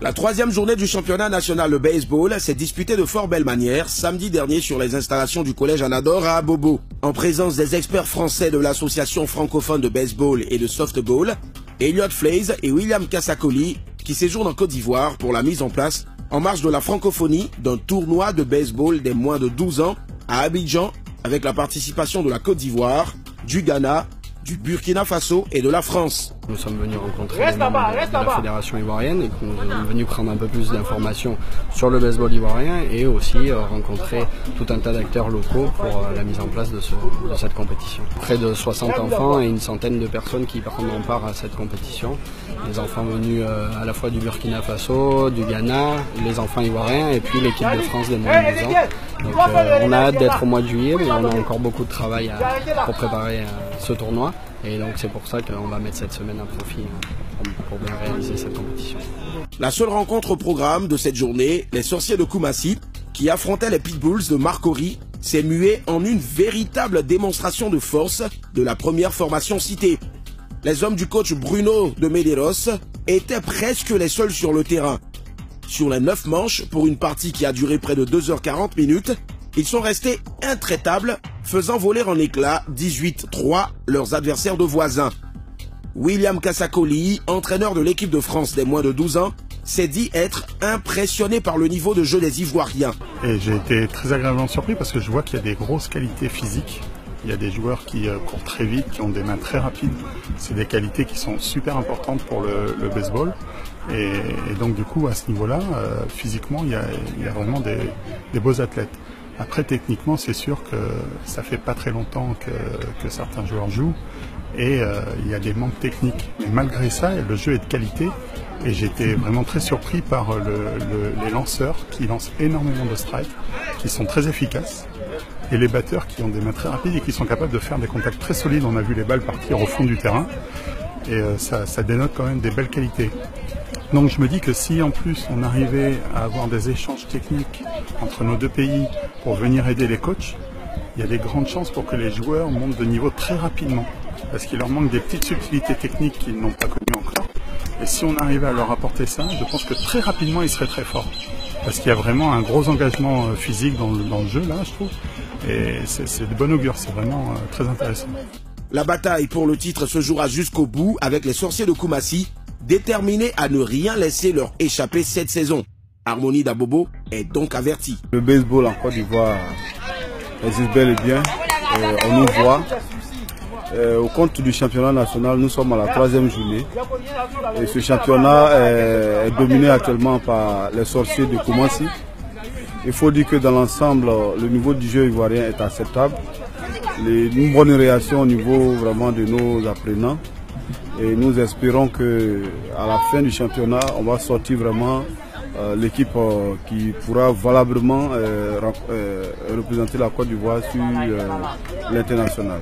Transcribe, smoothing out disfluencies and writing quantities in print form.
La troisième journée du championnat national de baseball s'est disputée de fort belle manière samedi dernier sur les installations du collège Anador à Abobo. En présence des experts français de l'association francophone de baseball et de softball, Elliot Flays et William Kassakoli, qui séjournent en Côte d'Ivoire pour la mise en place, en marge de la francophonie, d'un tournoi de baseball des moins de 12 ans à Abidjan, avec la participation de la Côte d'Ivoire, du Ghana, du Burkina Faso et de la France. Nous sommes venus rencontrer les membres de la fédération ivoirienne et nous sommes venus prendre un peu plus d'informations sur le baseball ivoirien et aussi rencontrer tout un tas d'acteurs locaux pour la mise en place de cette compétition. Près de 60 enfants et une centaine de personnes qui prendront part à cette compétition. Les enfants venus à la fois du Burkina Faso, du Ghana, les enfants ivoiriens et puis l'équipe de France des moins de 12 ans. Donc, on a hâte d'être au mois de juillet, mais on a encore beaucoup de travail pour préparer ce tournoi. Et donc c'est pour ça qu'on va mettre cette semaine à profit pour bien réaliser cette compétition. La seule rencontre au programme de cette journée, les sorciers de Koumassi, qui affrontaient les Pitbulls de Marcory, s'est mué en une véritable démonstration de force de la première formation citée. Les hommes du coach Bruno de Medeiros étaient presque les seuls sur le terrain. Sur les 9 manches, pour une partie qui a duré près de 2h40 minutes, ils sont restés intraitables, faisant voler en éclats 18-3 leurs adversaires de voisins. William Kassakoli, entraîneur de l'équipe de France des moins de 12 ans, s'est dit être impressionné par le niveau de jeu des Ivoiriens. Et j'ai été très agréablement surpris parce que je vois qu'il y a des grosses qualités physiques. Il y a des joueurs qui courent très vite, qui ont des mains très rapides. C'est des qualités qui sont super importantes pour le baseball. Et donc du coup, à ce niveau-là, physiquement, il y a vraiment des beaux athlètes. Après, techniquement, c'est sûr que ça fait pas très longtemps que certains joueurs jouent et il y a des manques techniques. Mais malgré ça, le jeu est de qualité et j'étais vraiment très surpris par les lanceurs qui lancent énormément de strikes, qui sont très efficaces et les batteurs qui ont des mains très rapides et qui sont capables de faire des contacts très solides. On a vu les balles partir au fond du terrain et ça dénote quand même des belles qualités. Donc je me dis que si en plus on arrivait à avoir des échanges techniques entre nos deux pays pour venir aider les coachs, il y a des grandes chances pour que les joueurs montent de niveau très rapidement. Parce qu'il leur manque des petites subtilités techniques qu'ils n'ont pas connues encore. Et si on arrivait à leur apporter ça, je pense que très rapidement ils seraient très forts. Parce qu'il y a vraiment un gros engagement physique dans le jeu là, je trouve. Et c'est de bon augure, c'est vraiment très intéressant. La bataille pour le titre se jouera jusqu'au bout avec les sorciers de Koumassi, déterminés à ne rien laisser leur échapper cette saison. Harmonie d'Abobo est donc averti. Le baseball en Côte d'Ivoire existe bel et bien. On nous voit. Au compte du championnat national, nous sommes à la 3e journée. Et ce championnat est dominé actuellement par les sorciers de Koumassi. Il faut dire que dans l'ensemble, le niveau du jeu ivoirien est acceptable. Une bonne réaction au niveau vraiment de nos apprenants. Et nous espérons que à la fin du championnat, on va sortir vraiment l'équipe qui pourra valablement représenter la Côte d'Ivoire sur l'international.